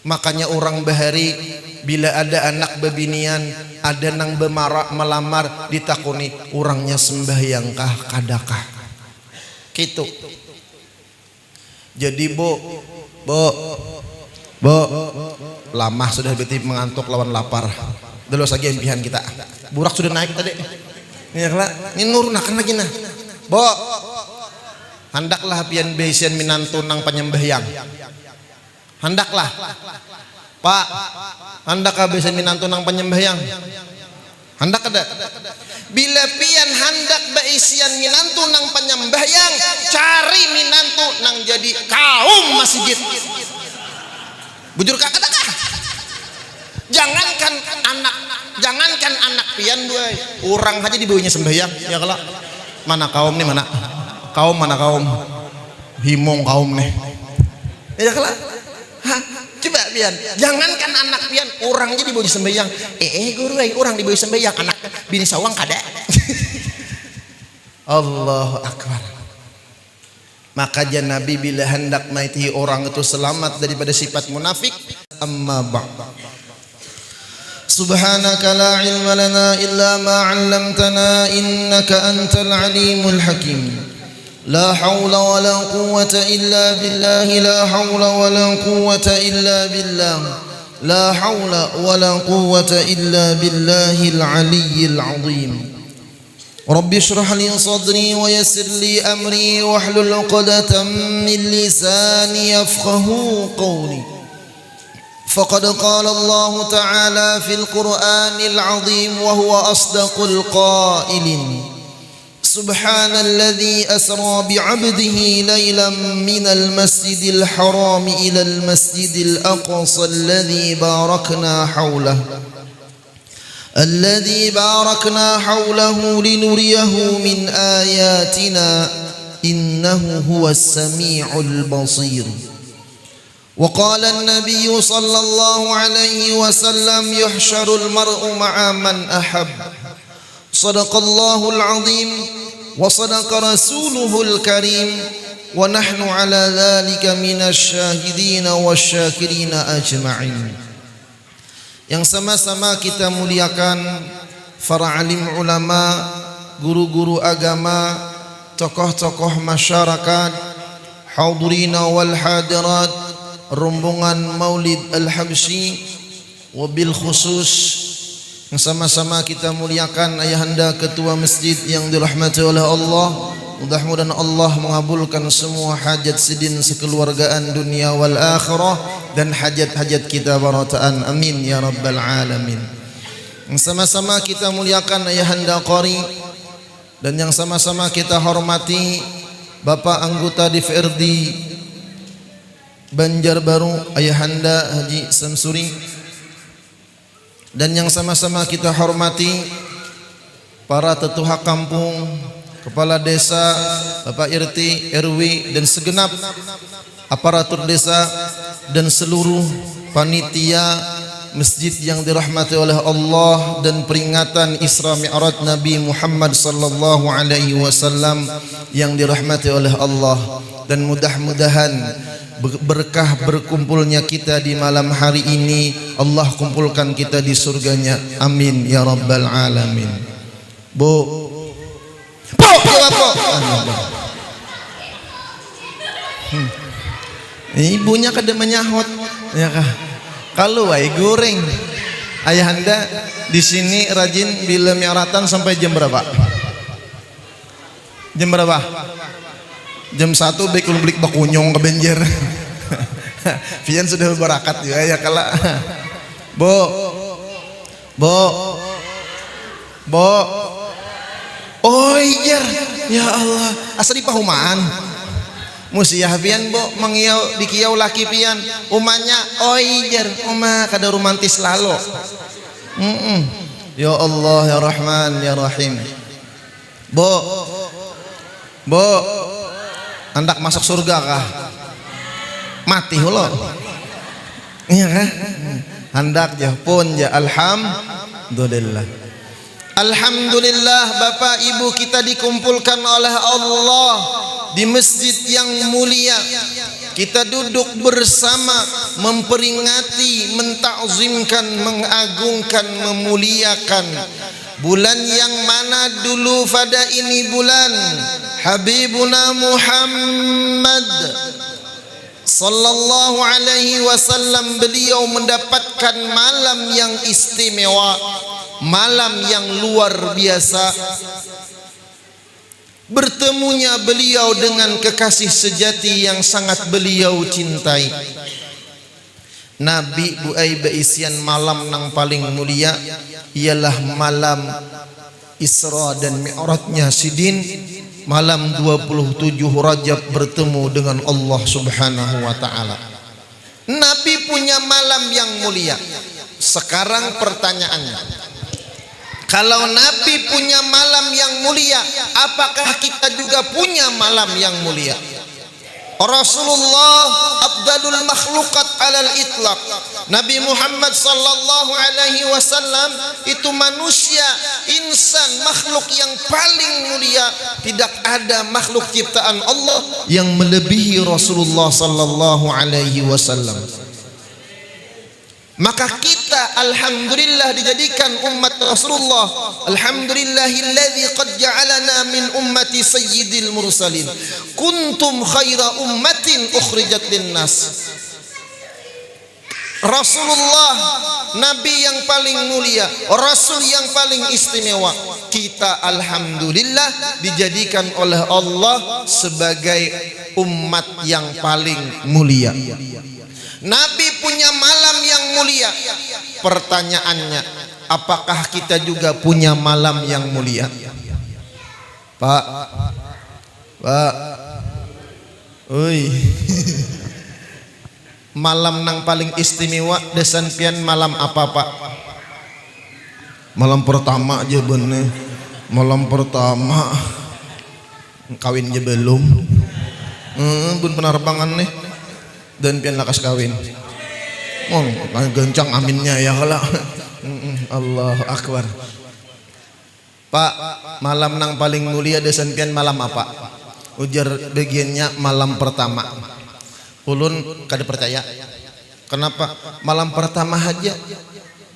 Makanya orang bahari bila ada anak bebinian, ada nang bemarak melamar, ditakuni orangnya sembahyang kah kadakah gitu. Jadi bo lama sudah berarti mengantuk lawan lapar. Dulu lagi impian kita. Burak sudah naik tadi. Ini kala ini nurunakan lagi nah. Bo hendaklah pian besian minantu nang penyembahyang. Hendaklah. Pak, hendak besian minantu nang penyembahyang. Hendak ada. Bila pian hendak beisian minantu nang penyembahyang, cari minantu nang jadi kaum masjid. Bujur kakak kakak. Jangankan anak pian dua, orang aja dibawanya sembahyang. Ya kalau mana kaum nih mana kaum himong kaum nih. Ya kalau coba pian, jangankan anak pian, orang aja dibawanya sembahyang. Guru orang dibawanya sembahyang, anak bini sawang kada. Allahu Akbar. Maka Nabi bila hendak maiti orang itu selamat daripada sifat munafik. Amma ba'd. Subhanaka la ilma lana illa ma 'allamtana innaka antal alimul hakim. La haula wa la quwwata illa billah. La haula wa la quwwata illa billah. La haula wa la quwwata illa billahil aliyyil 'azim. Rabbi shrah li sadri wa yassir li amri wahlul 'uqdatam min lisani yafqahu qawli. فقد قال الله تعالى في القرآن العظيم وهو أصدق القائلين سبحان الذي أسرى بعبده ليلا من المسجد الحرام إلى المسجد الأقصى الذي باركنا حوله لنريه من آياتنا إنه هو السميع البصير. وقال النبي صلى الله عليه وسلم يحشر المرء مع من أحب. صدق الله العظيم وصدق رسوله الكريم ونحن على ذلك من الشاهدين والشاكرين أجمعين. Yang sama-sama kita muliakan para alim ulama, guru-guru agama, tokoh-tokoh masyarakat, hadirina wal hadirat, rombongan Maulid Al-Habsyi, wabil khusus yang sama-sama kita muliakan ayahanda ketua masjid yang dirahmati oleh Allah. Mudah-mudahan Allah mengabulkan semua hajat sidin sekeluargaan dunia wal akhirah dan hajat-hajat kita barataan, amin ya rabbal alamin. Yang sama-sama kita muliakan ayahanda qari dan yang sama-sama kita hormati Bapak anggota DPRD Banjarbaru ayahanda Haji Samsuri, dan yang sama-sama kita hormati para tetua kampung, kepala desa, Bapak RT, RW dan segenap aparatur desa dan seluruh panitia masjid yang dirahmati oleh Allah dan peringatan Isra Mi'raj Nabi Muhammad sallallahu alaihi wasallam yang dirahmati oleh Allah. Dan mudah-mudahan berkah berkumpulnya kita di malam hari ini, Allah kumpulkan kita di surganya, amin ya rabbal alamin. Jawab po. Ibunya kada menyahut ya kah? Kalau wae goreng. Ayahanda di sini rajin bila mi'ratan sampai jam berapa? Jam berapa? Jam 1 baik ulun beli bakunyong ke Banjar. Pian sudah berakat ya kala. Bo. Oh iya ya Allah, asal di pahumaan. Musiah pian bo mangiau dikiau laki pian umanya oijer uma kada romantis lalo. Ya Allah ya Rahman ya Rahim. Bo hendak masuk surga kah? Mati hulo. Iya kah? Hendak ya pun ya alhamdulillah. Alhamdulillah Bapak Ibu kita dikumpulkan oleh Allah di masjid yang mulia. kita duduk bersama memperingati, mentakzimkan, mengagungkan, memuliakan bulan yang mana dulu pada ini bulan Habibuna Muhammad sallallahu alaihi wasallam, beliau mendapatkan malam yang istimewa, malam yang luar biasa. Bertemunya beliau dengan kekasih sejati yang sangat beliau cintai. Nabi buai beisian malam nang paling mulia ialah malam Isra dan Mi'rajnya Sidin, malam 27 Rajab bertemu dengan Allah Subhanahu wa taala. Nabi punya malam yang mulia. Sekarang pertanyaannya, kalau Nabi punya malam yang mulia, apakah kita juga punya malam yang mulia? Rasulullah afdalul makhluqat alal itlaq. Nabi Muhammad sallallahu alaihi wasallam itu manusia, insan, makhluk yang paling mulia. Tidak ada makhluk ciptaan Allah yang melebihi Rasulullah sallallahu alaihi wasallam. Maka kita alhamdulillah dijadikan umat Rasulullah. Alhamdulillahilladzi qad ja'alana min ummati sayyidil mursalin. Kuntum khaira ummatin ukhrijat linnas. Rasulullah, Nabi yang paling mulia, Rasul yang paling istimewa. Kita alhamdulillah dijadikan oleh Allah sebagai umat yang paling mulia. Nabi punya malam yang mulia. Pertanyaannya, apakah kita juga punya malam yang mulia? Pak, oi, malam nang paling istimewa desan pian malam apa Pak? Malam pertama aja bener. Malam pertama kawin aja belum. Bun penerbangan nih. Dan pian lakas kawin. Gencang aminnya ya kalau. Allahu Akbar. Pak, malam nang paling mulia desan pian malam apa? Ujar bagiannya malam pertama. Ulun kada percaya. Kenapa? Malam pertama aja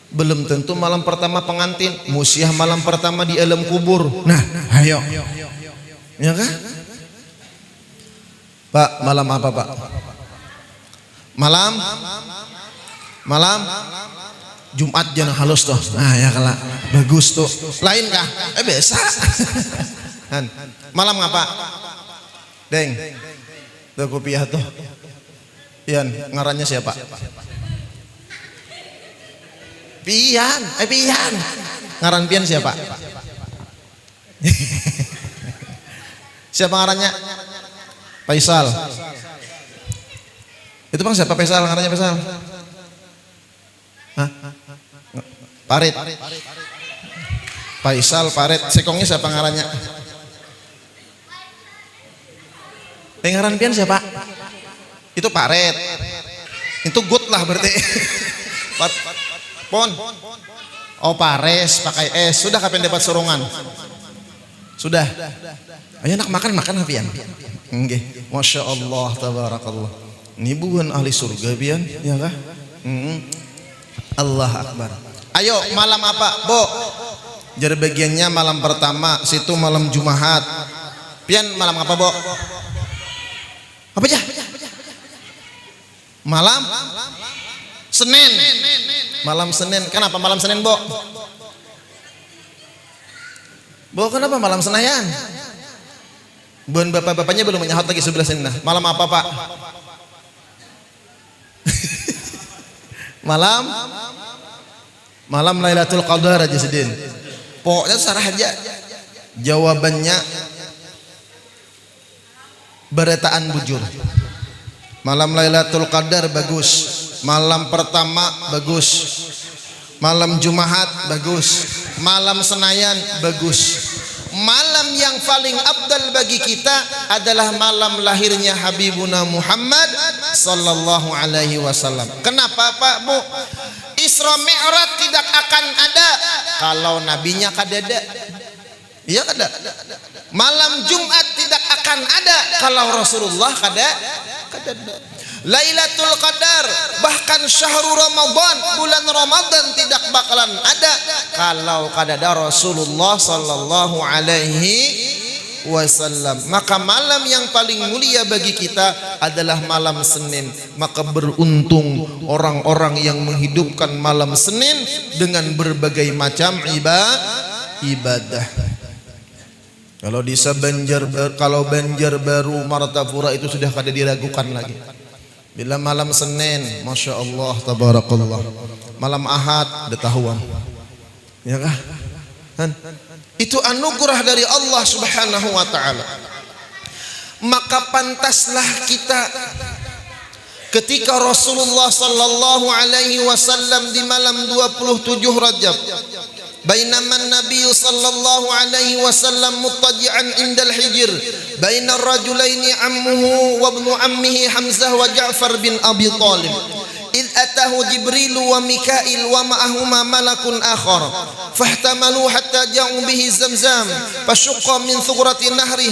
belum tentu malam pertama pengantin. Musiah malam pertama di alam kubur. Nah, ayo. Ya kan? Pak, malam apa Pak? Malam Jumat jangan halus tuh. Nah ya kalah bagus tuh. Lain kah? Biasa. Malam ngapa? Deng. Tuh kopiah tuh. Ian, ngarannya siapa? Pian. Pian. Ngaran Pian siapa? Siapa ngarannya? Faisal. Itu bang siapa Faisal? Ngarannya Faisal? Hah? Parit. Faisal Parit. Sekongnya siapa ngarannya? Ngaran Pian siapa? Itu Parit. Itu good lah berarti. Pon. Oh Pares pakai es. Sudah kapan dapat sorongan? Sudah. Ayo nak makan Pian. Nggih. Masya Allah tabarakallah. Ini bukan ahli surga Pian, ya kah? Allah Akbar. Ayo malam apa, Bo? Jadi bagiannya malam pertama, situ malam Jumat. Pian malam apa, Bo? Apa aja? Malam Senin. Malam Senin. Kenapa malam Senin, Bo? Bo, kenapa malam Senayan? Bun bapak-bapaknya belum menyahut lagi sebelah sini. Nah, malam apa, Pak? Malam Lailatul Qadar aja sedin. Pokoknya sarah aja. Jawabannya beretaan bujur. Malam Lailatul Qadar bagus. Malam pertama bagus. Malam Jumat bagus. Malam Senayan bagus. Malam yang paling afdal bagi kita adalah malam lahirnya Habibuna Muhammad sallallahu alaihi wasallam. Kenapa Pak Bu? Isra Mi'raj tidak akan ada kalau nabinya kadada. Iya kada. Malam Jumat tidak akan ada kalau Rasulullah Lailatul Qadar, bahkan syahrul Ramadan, bulan Ramadan tidak bakalan ada kalau kadada Rasulullah sallallahu alaihi wasallam. Maka malam yang paling mulia bagi kita adalah malam Senin. Maka beruntung orang-orang yang menghidupkan malam Senin dengan berbagai macam ibadah. Kalau di kalau Banjarbaru, Martapura itu sudah kada diragukan lagi. Bila malam Senin, masya Allah, tabarakallah. Malam Ahad, detahuan, ya kah? Itu anugerah dari Allah Subhanahu wa Ta'ala. Maka pantaslah kita ketika Rasulullah sallallahu alaihi wasallam di malam 27 Rajab, bainama Nabi sallallahu alaihi wasallam muttaji'an indal hijr bainar rajulaini ammuhu wa ibnu ammihi Hamzah wa Ja'far bin Abi Thalib id atahu Jibril wa Mikail wa ma'ahuma malakun akhar fahtamalu hatta ja'u bihi Zamzam fashaqqa min thughrati nahri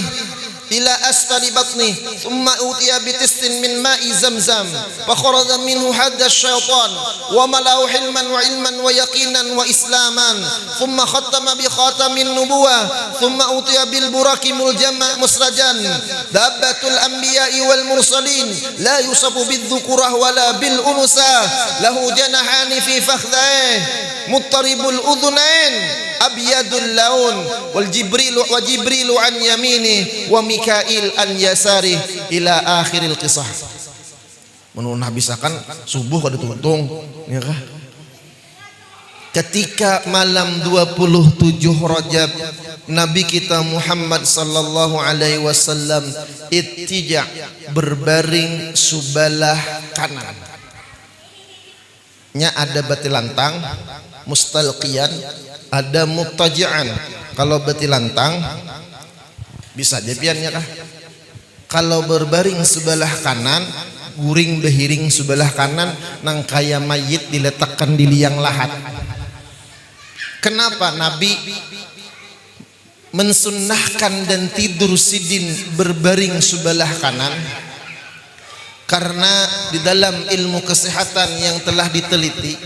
ila asfali batni thumma utiya bitistin min ma'i Zamzam fakharaja minhu hadda syaitan wa malahu hilman wa ilman wa yaqinan wa islaman thumma khattama bi khatamin nubuwah thumma utiya bil buraki muljama musrajan dabbatul anbiya'i wal mursalin la yusabu bidzukurah wala bil unusa lahu janahani fi fakhdhaihi muttaribul udhunain abyadul laun wal jibrilu an yamini wa Mikail an yasari ila akhiril qisah. Menurut habisakan subuh kada tuntung, ya kah? Ketika malam 27 Rajab, Nabi kita Muhammad sallallahu alaihi wasallam ittija, berbaring sebelah kanan. Nya ada batilantang, mustalqiyan, ada muttaji'an. Kalau batilantang bisa jepiannya kah? Kalau berbaring sebelah kanan, guring behiring sebelah kanan, nang kaya mayit diletakkan di liang lahat. Kenapa Nabi mensunnahkan dan tidur sidin berbaring sebelah kanan? Karena di dalam ilmu kesehatan yang telah diteliti,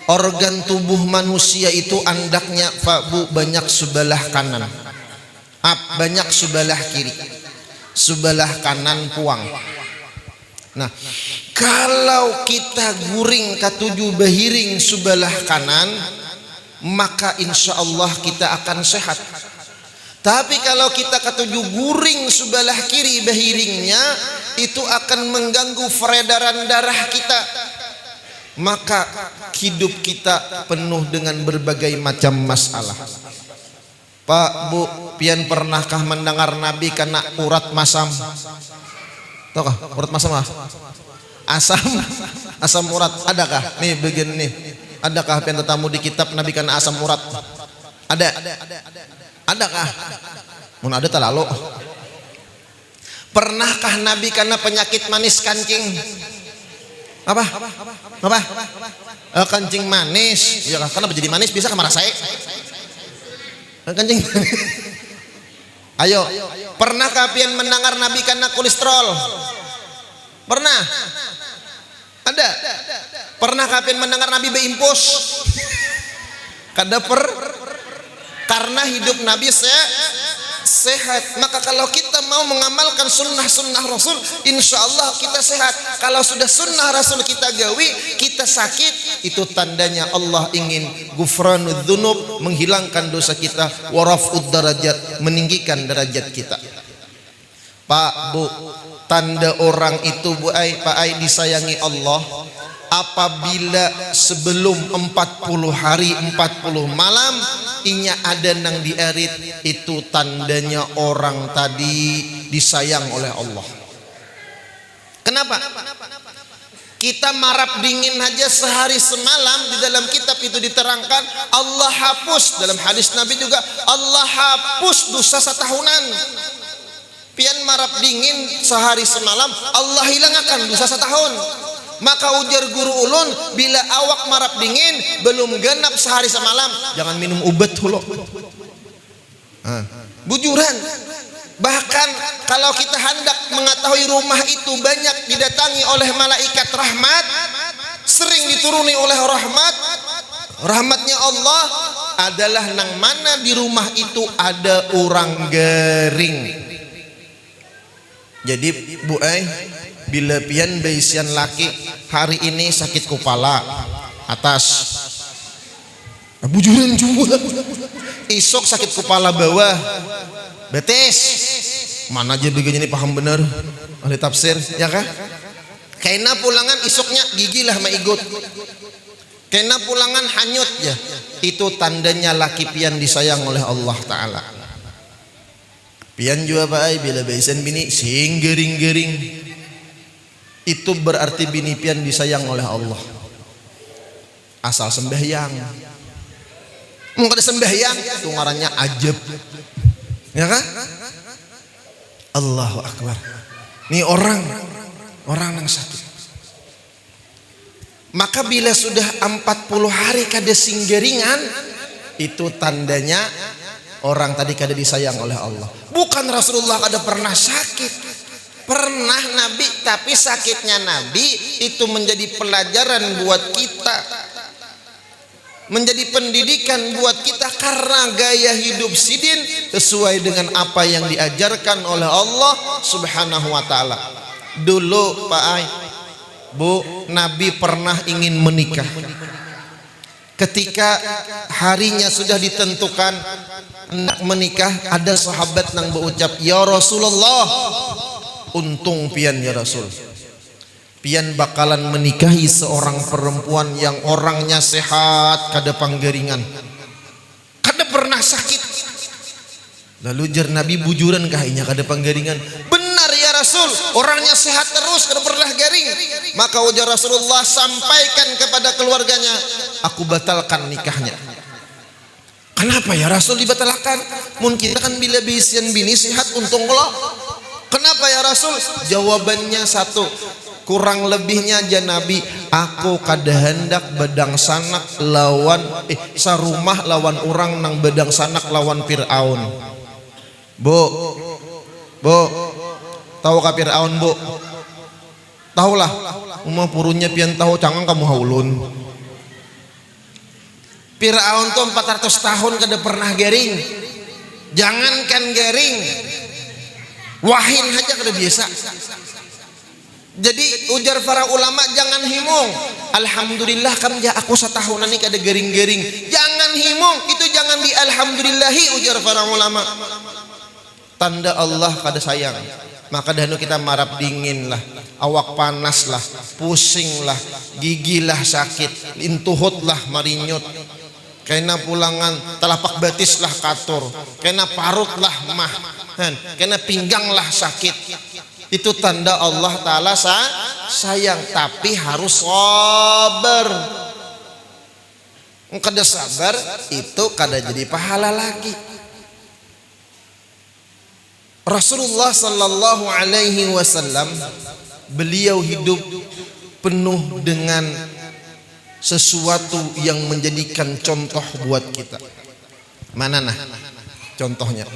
organ tubuh manusia itu andaknya Pak Bu banyak sebelah kanan, banyak sebelah kiri, sebelah kanan puang. Nah, kalau kita guring katuju behiring sebelah kanan, maka insya Allah kita akan sehat. Tapi kalau kita katuju guring sebelah kiri behiringnya, itu akan mengganggu peredaran darah kita. Maka hidup kita penuh dengan berbagai macam masalah. Pak Bu, pian pernahkah mendengar Nabi kena urat masam? Tahu kah urat masam lah? Asam urat, adakah? Nih bagian nih. Adakah pian tetamu di kitab Nabi kena asam urat? Ada. Adakah? Mun ada tak lalu. Pernahkah Nabi kena penyakit manis kancing? Apa? Kancing manis. Ya, kenapa jadi manis? Bisa kamar saya. Kancing. Ayo, pernahkah pian mendengar Nabi kena kolesterol? Pernah? Ada. Pernahkah pian mendengar Nabi beimpus? Kada karena hidup Nabi sehat. Maka kalau kita mau mengamalkan sunnah-sunnah Rasul, insya Allah kita sehat. Kalau sudah sunnah Rasul kita gawi, kita sakit, itu tandanya Allah ingin gufranud dzunub, menghilangkan dosa kita, warafud darajat, meninggikan derajat kita. Pak Bu, tanda orang itu Bu Ai, Pak Ai disayangi Allah, apabila sebelum 40 hari 40 malam inya ada nang dierit, itu tandanya orang tadi disayang oleh Allah. Kenapa? Kita marap dingin aja sehari semalam, di dalam kitab itu diterangkan Allah hapus, dalam hadis Nabi juga Allah hapus dosa setahunan. Pian marap dingin sehari semalam, Allah hilangkan dosa setahun. Maka ujar guru ulun, bila awak marap dingin belum genap sehari semalam, jangan minum ubat hulo. Bujuran. Bahkan kalau kita hendak mengetahui rumah itu banyak didatangi oleh malaikat rahmat, sering dituruni oleh rahmatnya Allah, adalah nang mana di rumah itu ada orang gering. Jadi Bu bila pian baisian laki hari ini sakit kepala atas, bujuran juga, isok sakit kepala bawah, betes, mana aja begini ini paham bener ahli tafsir ya kan? Kena pulangan isoknya gigi lah maigut, kena pulangan hanyut ya, itu tandanya laki pian disayang oleh Allah Ta'ala. Pian juga Pak bila baisan bini sing gering-gering, itu berarti bini pian disayang oleh Allah. Asal sembahyang, mau kada sembahyang itu ngarannya ajab ya kan? Allahu Akbar. Nih orang yang sakit, maka bila sudah 40 hari kada singgeringan, itu tandanya orang tadi kada disayang oleh Allah. Bukan Rasulullah kada pernah sakit, pernah Nabi, tapi sakitnya Nabi itu menjadi pelajaran buat kita, menjadi pendidikan buat kita, karena gaya hidup sidin sesuai dengan apa yang diajarkan oleh Allah Subhanahu wa Ta'ala. Dulu Pak Bu, Nabi pernah ingin menikah. Ketika harinya sudah ditentukan hendak menikah, ada sahabat yang berucap, ya Rasulullah, untung pian ya Rasul, pian bakalan menikahi seorang perempuan yang orangnya sehat, kada panggeringan, kada pernah sakit. Lalu jar Nabi, bujuran kahinya kada panggeringan? Benar ya Rasul, orangnya sehat terus, kada pernah garing. Maka ujar Rasulullah, sampaikan kepada keluarganya, aku batalkan nikahnya. Kenapa ya Rasul dibatalkan? Mungkin kan bila bisian bini sehat untung Allah. Kenapa ya Rasul? Jawabannya satu, kurang lebihnya aja Nabi, aku kada hendak bedang sanak lawan sarumah lawan orang nang bedang sanak lawan Fir'aun. Bu, tahu ka Fir'aun Bu? Tahulah, umah purunya pian tahu cangang kamu haulun. Fir'aun tuh 400 tahun kada pernah garing. Jangankan garing, wahin aja kada biasa. Jadi ujar para ulama, jangan himung. Alhamdulillah kan ya aku setahunan ini kada garing-garing. Jangan himung, itu jangan di alhamdulillahi ujar para ulama. Tanda Allah kada sayang. Maka dahulu kita marap dingin lah, awak panas lah, pusing lah, gigi lah sakit, intuhut lah marinyut, kena pulangan telapak batis lah katur, kena parut lah mah, kena pinggang lah sakit. Itu tanda Allah Ta'ala sayang, tapi harus sabar. Kada sabar itu kada jadi pahala lagi. Rasulullah Sallallahu Alaihi Wasallam, beliau hidup penuh dengan sesuatu yang menjadikan contoh buat kita. Mana nah contohnya?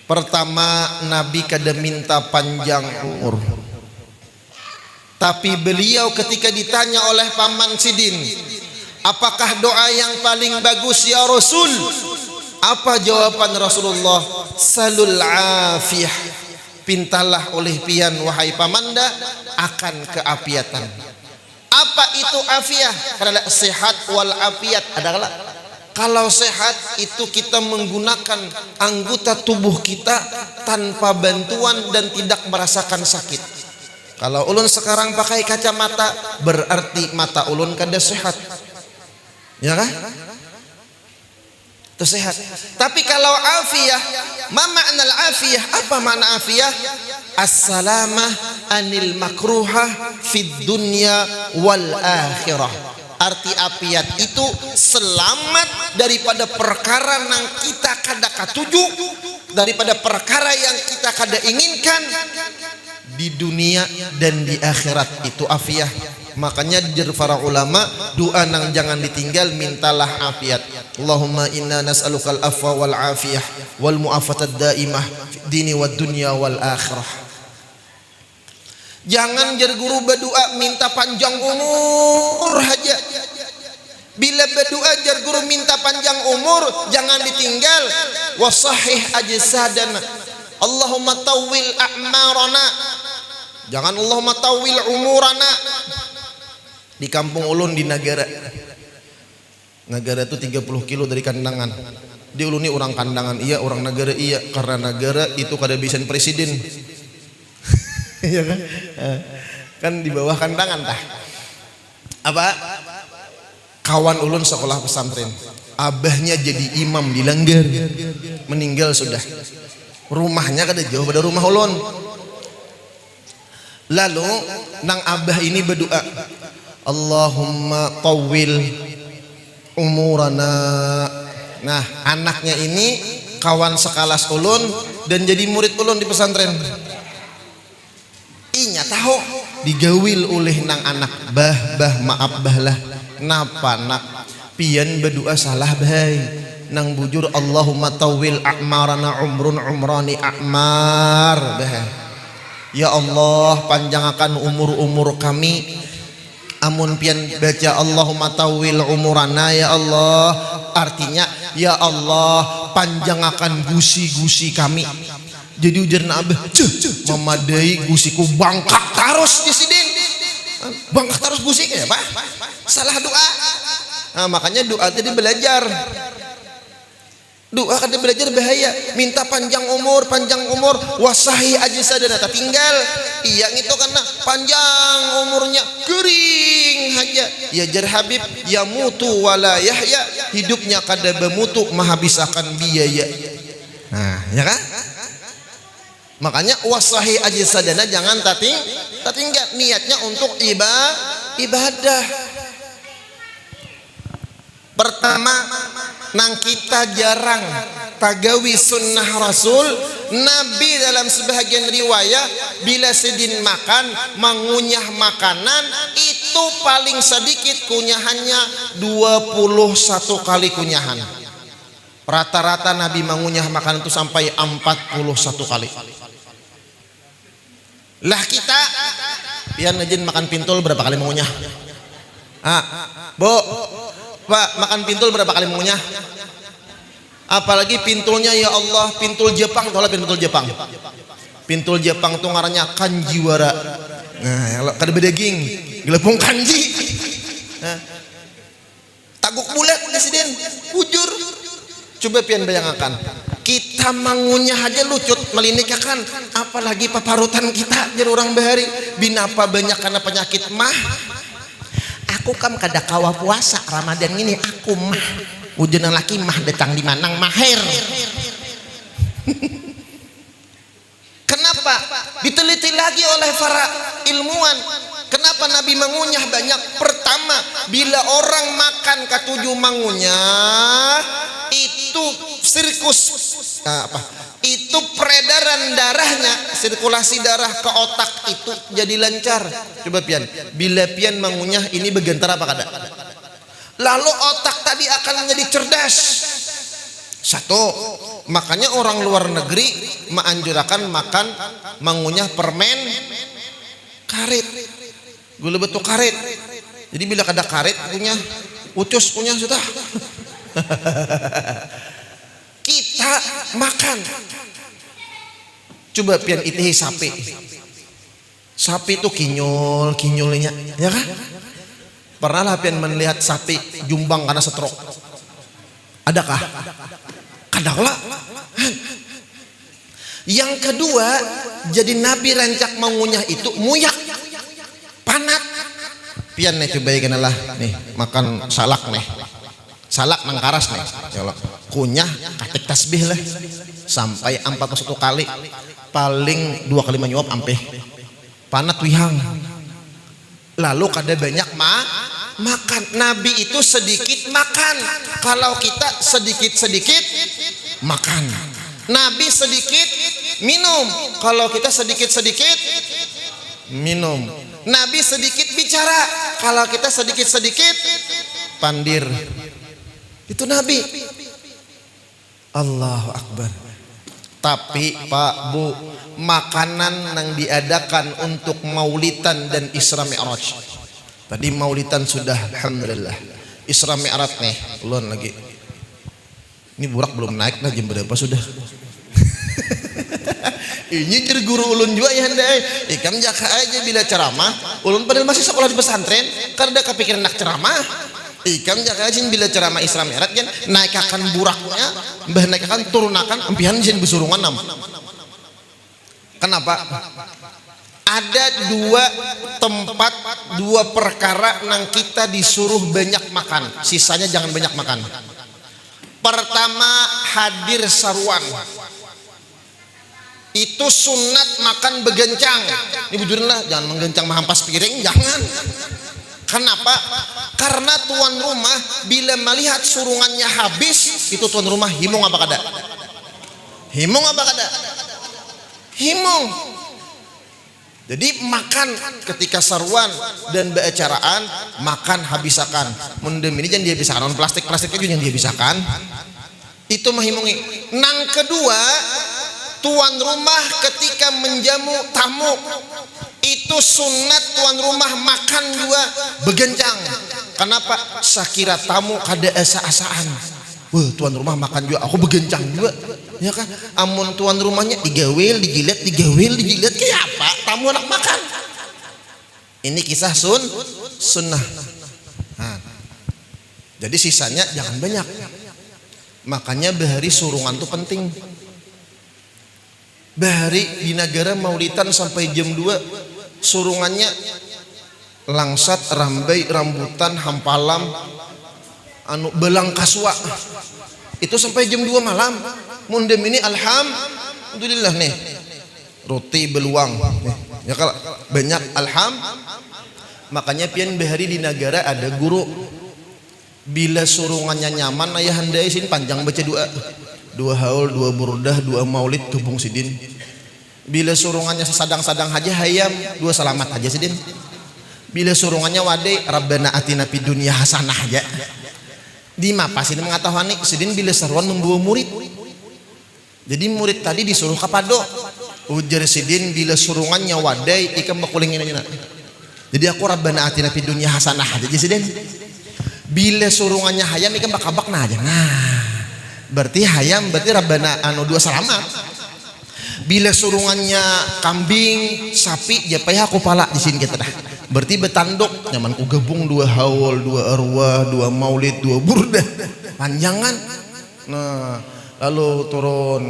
Pertama, Nabi kada minta panjang umur, tapi beliau ketika ditanya oleh paman sidin, apakah doa yang paling bagus ya Rasul? Apa jawaban Rasulullah? Salul afiyah, pintalah oleh pian wahai pamanda akan keapiatan. Apa itu afiyah? Karena sehat wal afiat adalah kalau sehat itu kita menggunakan anggota tubuh kita tanpa bantuan dan tidak merasakan sakit. Kalau ulun sekarang pakai kacamata, berarti mata ulun kada sehat, ya kan? Itu sehat. Tapi kalau afiyah, ma makna afiyah? Apa makna afiyah? As-salamah anil makruha fid dunya wal akhirah. Arti afiat itu selamat daripada perkara yang kita kada katuju, daripada perkara yang kita kada inginkan di dunia dan di akhirat. Itu afiyah. Makanya jer para ulama doa nang jangan ditinggal, mintalah afiat. Allahumma inna nas'alukal afwa wal afiyah wal mu'afatad daimah fid dini wad dunya wal akhirah. Jangan jer guru berdoa minta panjang umur aja. Bila berdoa jar guru minta panjang umur, jangan ditinggal. Wasahih ajsadana. Allahumma tawwil a'marana. Jangan Allahumma tawwil umurana. Di kampung ulun di Nagara. Nagara itu 30 kilo dari Kandangan. Di ulun ini orang Kandangan iya, orang Nagara iya, karena Nagara itu kada bisa presiden. Iya kan? Kan di bawah Kandangan tah. Apa? Kawan ulun sekolah pesantren, abahnya jadi imam di Langgar, meninggal sudah. Rumahnya kada jauh pada rumah ulun. Lalu nang abah ini berdoa, Allahumma tawwil umurana. Nah, anaknya ini kawan sekelas ulun dan jadi murid ulun di pesantren. Inya tahu digawil oleh nang anak, bah maaf bah lah. Napa nak pian berdoa salah bahai nang bujur Allahumma tawwil a'marana umrun umrani a'mar bah. Ya Allah, panjangkan umur kami. Amun pian baca Allahumma tawwil umurana ya Allah, artinya ya Allah panjangkan gusi kami. Jadi ujar Abah, memadai gusiku bangkak terus di sini. Bangkak terus gusiknya Pak. Salah doa. Nah, makanya doa tadi belajar. Doa kada belajar bahaya. Minta panjang umur, wasahi aja sadana tinggal. Iya itu karena panjang umurnya, kering aja. Ya jar Habib, ya mutu wala yahya, hidupnya kada bemutu, menghabiskan biaya. Nah, ya kan? Makanya wasahi aja sadana jangan tatinggal, niatnya untuk ibadah. Pertama, nang kita jarang tagawi sunnah Rasul. Nabi dalam sebahagian riwayat bila sedin makan mengunyah makanan itu paling sedikit kunyahannya 21 kali kunyahan. Rata-rata Nabi mengunyah makanan itu sampai 41 kali. Lah kita pian ngejin makan pintul berapa kali mengunyah? Bu, Pak, makan pintul berapa kali mengunyah? Apalagi pintulnya ya Allah, pintul Jepang, tolak pintul Jepang. Pintul Jepang tuh ngarannya kanjiwara. Nah, kalau kada bedaging, gelepung kanji. Nah, taguk bulat presiden, bujur. Coba pian bayangkan, kita mengunyah aja lucut melinikakan, apalagi paparutan kita jadi orang bahari. Binapa banyak karena penyakit mah. Aku kam kada kawa puasa Ramadan ini aku mah ujian laki mah datang di manang maher. Kenapa diteliti lagi oleh para ilmuwan, kenapa Nabi mengunyah banyak? Pertama, bila orang makan ketujuh mengunyah itu sirkus itu peredaran darahnya, sirkulasi darah ke otak itu jadi lancar. Coba pian, bila pian mengunyah ini bergentar apa kada? Lalu otak tadi akan menjadi cerdas. Satu, makanya orang luar negeri menganjurkan makan mengunyah permen karet, gula betul karet. Jadi bila kada karet punya ucus punya sudah. Kita makan. Coba pian itihi sapi. Sapi itu kinyolnya, ya kan? Pernah lah pian melihat sapi jumbang karena stroke? Adakah? Kadanglah. Yang kedua, jadi Nabi rancak mengunyah itu muyak, panat. Pian nih coba ikan lah nih makan salak nih. Salak nang karas nih, ya Allah. Kunyah katik tasbih lah sampai 41 kali, paling 2 kali menyuap ampe panat wihang. Lalu kada banyak makan. Nabi itu sedikit makan, kalau kita sedikit makan. Nabi sedikit minum, kalau kita sedikit minum. Nabi sedikit bicara, kalau kita sedikit-sedikit pandir. Itu Nabi. Allahu Akbar. Tapi Pak Bu, makanan yang diadakan untuk maulidan dan Isra Mi'raj. Tadi maulidan sudah, alhamdulillah. Isra Mi'raj nih, belum lagi. Ini burak belum naik nah, jam berapa sudah? Ini jadi guru ulun juga ya handai. Ikam jaka aja bila ceramah. Ulun padahal masih sekolah di pesantren, karena kepikiran nak ceramah. Ikam jaka aja bila ceramah Isra Mi'raj kan naikakan buraknya, mbah naikakan turunakan empihan jin besurungan nam. Kenapa? Ada dua tempat, dua perkara nang kita disuruh banyak makan, sisanya jangan banyak makan. Pertama, hadir saruan. Itu sunat makan begencang. Ini bujurinlah, jangan menggencang mahampas piring, jangan. Kenapa? Karena tuan rumah bila melihat surungannya habis, itu tuan rumah himung apa kada? Himung apa kada? Himung. Jadi makan ketika saruan dan beracaraan, makan habisakan. Mendem ini jangan dia bisakan, plastik-plastik itu yang dia bisakan. Itu mahimungi. Nang kedua, tuan rumah ketika menjamu tamu, itu sunat tuan rumah makan juga begencang. Kenapa? Sakira tamu kada asa-asaan. Wah, tuan rumah makan juga, aku begencang juga. Ya kan? Amun tuan rumahnya digawel, dijilat, kayak apa? Tamu anak makan. Ini kisah sunnah. Nah, jadi sisanya jangan banyak. Makanya bahari surungan tuh penting. Bahari di negara maulidan sampai jam 2 surungannya langsat, rambai, rambutan, hampalam, belang kaswa. Itu sampai jam 2 malam. Mundem ini alhamdulillah nih. Roti beluang. Ya kalau banyak makanya pian bahari di negara ada guru. Bila surungannya nyaman ayah handai sin panjang baca dua haul, 2 burdah, 2 maulid tubung sidin. Bila surungannya sesadang-sadang aja hayam, 2 selamat aja sidin. Bila surungannya wadai rabbana atina fid dunya hasanah aja. Di mapasin mengetahuan nih sidin bila seruan membawa murid. Jadi murid tadi disuruh kapado. Ujar sidin bila surungannya wadai ikam bakulingin aja. Jadi aku rabbana atina fid dunya hasanah aja sidin. Bila surungannya hayam ikam bakabak nah aja. Nah, berarti hayam berarti rabbana 2 selamat. Bila surungannya kambing, sapi, ya payah aku pala di sini kita dah. Berarti betanduk, nyaman ku gabung 2 haul, 2 arwah, 2 maulid, 2 burdah. Panjangan. Nah, lalu turun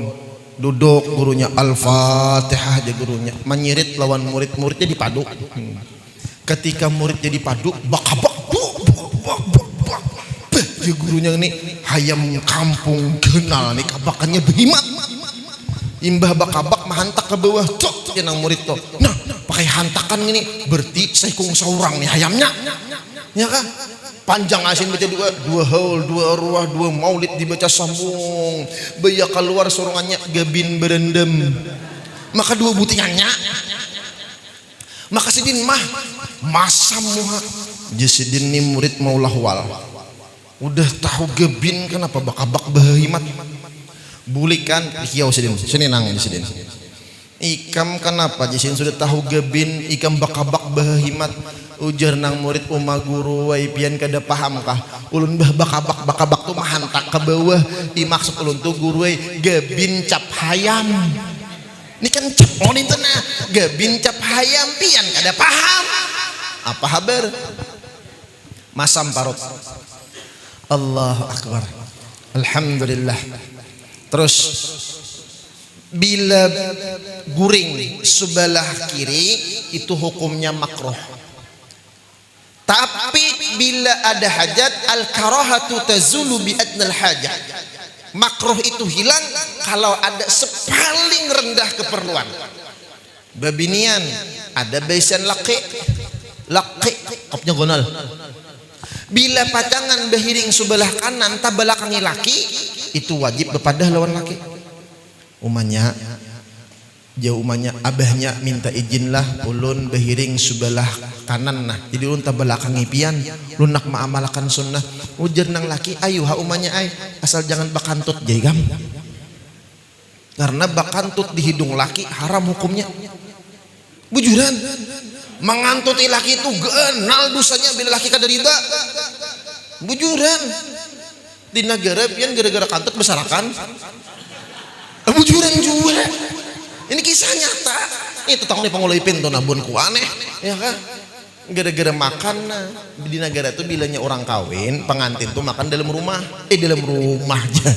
duduk gurunya Al-Fatihah aja gurunya. Menyirit lawan muridnya dipadu. Ketika muridnya dipadu, bakabak ya gurunya ini hayam kampung kenal nih kabakannya berhimat. Imbah bakabak mahantak ke bawah cok ya nang murid tuh. Nah pakai hantakan ini berarti sekung seorang nih hayamnya. Ya kan? Panjang asin baca 2 haul, 2 arwah, 2 maulid dibaca sambung. Baya keluar surungannya gabin berendam. Maka 2 butingannya. Maka sidin masam muha. Jasidin ni murid maulah wal. Udah tahu gebin kenapa bakabak bahimat bulikan hiau sidin sini nang sidin ikam kenapa jisin sudah tahu gebin ikam bakabak bahimat ujar nang murid umah guru wai pian kada paham kah ulun bakabak tuh mahantak ke bawah dimaksud ulun tuh guru wai gebin cap hayam ini kan cap monin tenah gebin cap hayam pian kada paham apa habar masam parut. Allahu Akbar. Alhamdulillah. Terus bila guring sebelah kiri itu hukumnya makruh. Tapi bila ada hajat al-karahatu tazulu bi adnal hajah. Makruh itu hilang kalau ada sepaling rendah keperluan. Babinian ada baisan laki kopnya gonal. Bila pacangan behiring sebelah kanan tak belakangi laki itu wajib bepadah lawan laki umanya jauh umanya abahnya minta izinlah ulun behiring sebelah kanan nah jadi ulun tabelakangi pian ulun nak maamalkan sunnah ujar nang laki ayu ha umanya ay asal jangan bakantut jaigam karena bakantut di hidung laki haram hukumnya bujuran mengantuti laki itu genal dosanya bila laki kada rida bujuran di negara pian gara-gara kantut besarakan bujuran juga ini kisah nyata ini tetang nih pengulipin tuh nabun ku aneh ya kan gara-gara makan di negara tuh bilanya orang kawin pengantin tuh makan dalam rumah aja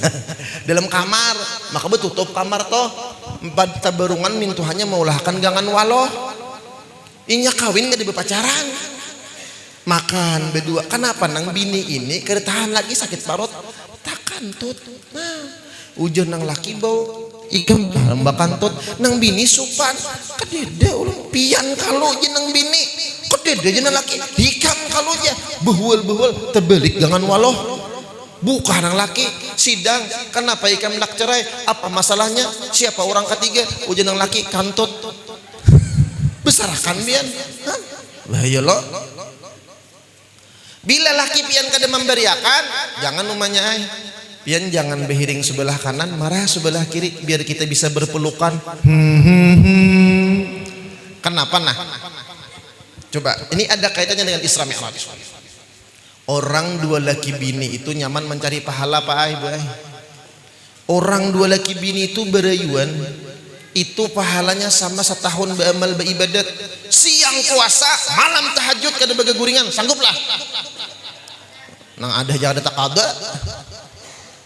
dalam kamar maka betutup kamar toh empat tabarungan mintuhannya maulahkan gangan waloh inya kawin gak dibepacaran makan berdua kenapa nang bini ini keretahan lagi sakit parut takkan tut nah ujar nang laki bau ikan mbak kantut nang bini supan kedede ulun pian kalau je nang bini kedede je nang laki hikam kalau je behual terbalik jangan waloh bukan nang laki sidang kenapa ikam nak cerai apa masalahnya siapa orang ketiga ujar nang laki kantut besarakan pian lah ya lo bila laki pian kada memberiakan jangan umanya ay pian jangan behiring sebelah kanan marah sebelah kiri biar kita bisa berpelukan kenapa nah coba ini ada kaitannya dengan Isra Mi'raj orang dua laki bini itu nyaman mencari pahala pak ay orang dua laki bini itu berayuan itu pahalanya sama setahun beramal beribadat siang puasa malam tahajud kada bagaguringan sangguplah nang ada jangan ada takada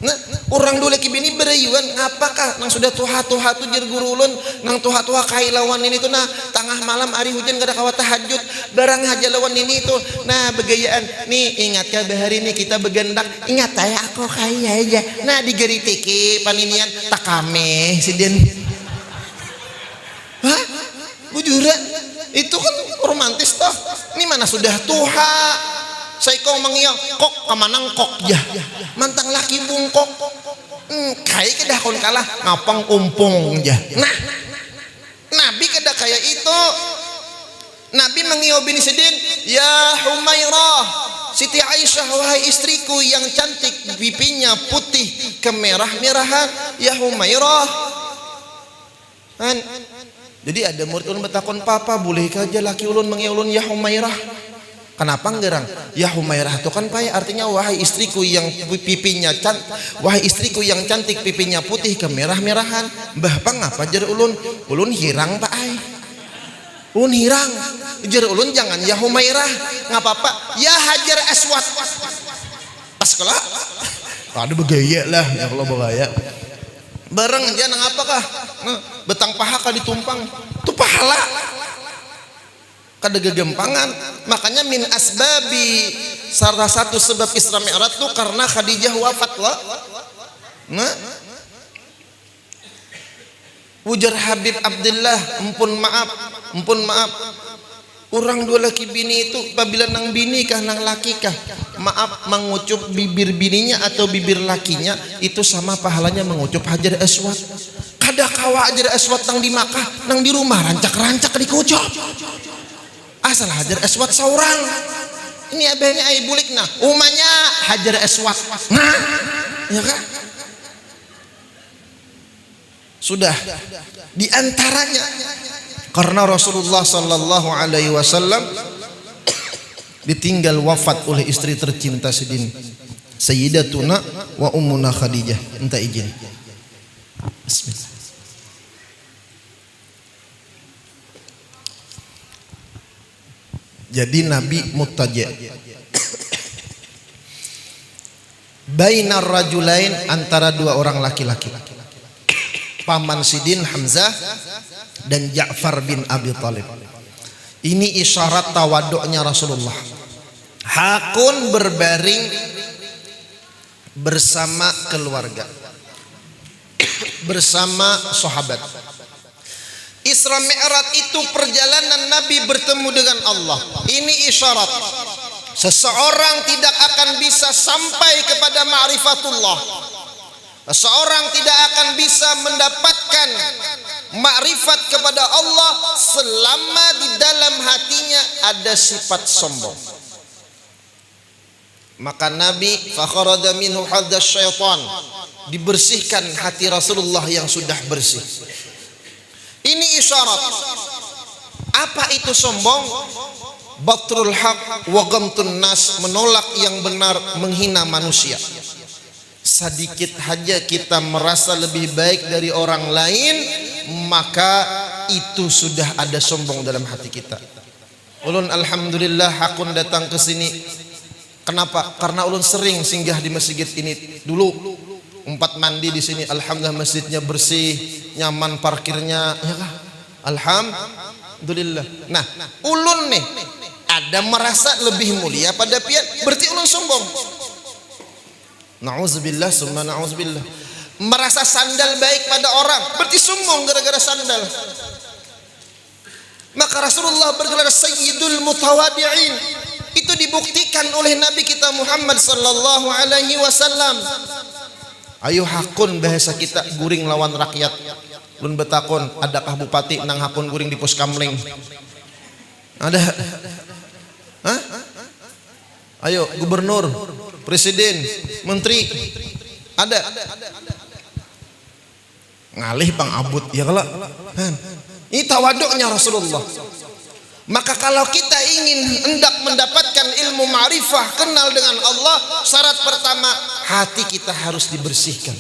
nah orang dulu laki bini berayuan apakah nang sudah tuha tu jer guru ulun nang tuha kailawan ini tuh nah tengah malam hari hujan gak ada kawat tahajud barang haja lawan ini tuh nah begayaan nih ingat ka bahari ini kita begendak ingat ya aku kaya aja nah digeritiki paninian takame sidin hah bujuran itu kan romantis toh ini mana sudah tuha saya kau mengiyo kok kemanang kok ya mantang laki bungkok kayak kedah kon kalah ngapang umpung ya nah Nabi kedah kayak itu Nabi mengiyo bini sedin ya Humairah Siti Aisyah wahai istriku yang cantik pipinya putih kemerah-merahan ya Humairah kan jadi ada murid ulun bertakon papa bolehkah aja laki ulun mengiyo ulun ya Humairah kenapa ngerang ya Humairah itu kan pai artinya wahai istriku yang pipinya cantik wahai istriku yang cantik pipinya putih kemerah-merahan mbah pang apa jar ulun hirang pak ai ulun hirang jar ulun jangan ya Humairah ngapa-apa ya Hajar Aswad pas kala ada begaya lah ya Allah begaya bareng aja nang apakah nah, betang paha ka ditumpang itu pahala kada gegempangan makanya min asbabi salah satu sebab Isra Mi'raj itu karena Khadijah wafat lah nah ujar Habib Abdullah empun maaf orang dua laki bini itu apabila nang bini kah nang laki kah maaf mengucup bibir bininya atau bibir lakinya itu sama pahalanya mengucup Hajar Aswad kada kawa Hajar Aswad nang di Makkah nang di rumah rancak-rancak dikucup asal Hajar Aswad seorang ini abahnya ay bulik nah umanya Hajar Aswad nah ya kan sudah diantaranya karena Rasulullah sallallahu alaihi wasallam ditinggal wafat oleh istri tercinta sedin Sayyidatuna wa Ummuna Khadijah minta izin bismillah. Jadi Nabi muttaja bainar rajulain antara dua orang laki-laki paman Sidin Hamzah dan Ja'far bin Abi Thalib ini isyarat tawaduknya Rasulullah hakun berbaring bersama keluarga bersama sahabat Isra Mi'raj itu perjalanan Nabi bertemu dengan Allah. Ini isyarat seseorang tidak akan bisa sampai kepada ma'rifatullah. Seseorang tidak akan bisa mendapatkan makrifat kepada Allah selama di dalam hatinya ada sifat sombong. Maka Nabi fakharada minhu hadza syaitan, dibersihkan hati Rasulullah yang sudah bersih. Ini isyarat. Apa itu sombong? Batrul haq wa ghamtun nas, menolak yang benar, menghina manusia. Sedikit saja kita merasa lebih baik dari orang lain, maka itu sudah ada sombong dalam hati kita. Ulun alhamdulillah hakun datang ke sini. Kenapa? Karena ulun sering singgah di masjid ini dulu. Empat mandi di sini, alhamdulillah masjidnya bersih, nyaman parkirnya, ya kah? Alhamdulillah. Nah, ulun nih ada merasa lebih mulia pada pihak, berarti ulun sombong. Na'udzubillah summa na'udzubillah. Merasa sandal baik pada orang, berarti sombong gara-gara sandal. Maka Rasulullah bergelar Sayyidul Mutawadi'in. Itu dibuktikan oleh Nabi kita Muhammad sallallahu alaihi wasallam. Ayo hakun bahasa kita guring lawan rakyat. Lun betakon, adakah bupati nang hakun guring di pos kamling? Ada? Hah? Ayo gubernur, presiden, menteri, ada? Ngalih Bang Abud ya kala. Ini tawaduknya Rasulullah. Maka kalau kita ingin hendak mendapatkan ilmu ma'rifah, kenal dengan Allah, syarat pertama hati kita harus dibersihkan.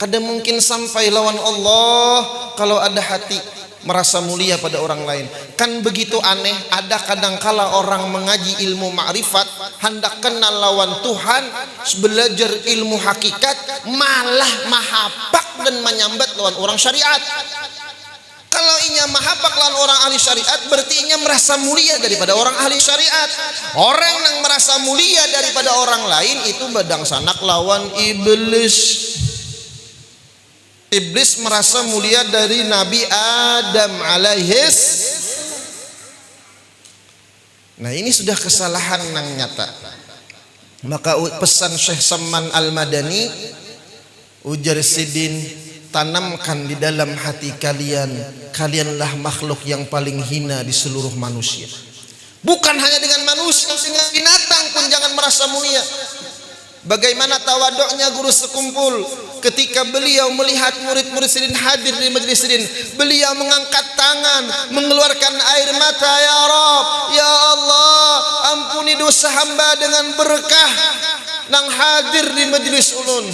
Kadang mungkin sampai lawan Allah kalau ada hati merasa mulia pada orang lain. Kan begitu aneh, ada kadangkala orang mengaji ilmu ma'rifat, hendak kenal lawan Tuhan, belajar ilmu hakikat, malah mahapak dan menyambat lawan orang syariat. Kalau inya mahapak lawan orang ahli syariat, berarti inya merasa mulia daripada orang ahli syariat. Orang yang merasa mulia daripada orang lain itu badang sanak lawan iblis. Iblis merasa mulia dari Nabi Adam alaihis. Nah ini sudah kesalahan yang nyata. Maka pesan Syekh Saman Al-Madani, ujar Sidin, tanamkan di dalam hati kalian, kalianlah makhluk yang paling hina di seluruh manusia. Bukan hanya dengan manusia, dengan binatang pun jangan merasa mulia. Bagaimana tawaduknya guru sekumpul ketika beliau melihat murid-murid Sidin hadir di majelis Sidin, beliau mengangkat tangan, mengeluarkan air mata, ya Rabb, ya Allah, ampuni dosa hamba dengan berkah nang hadir di majelis ulun.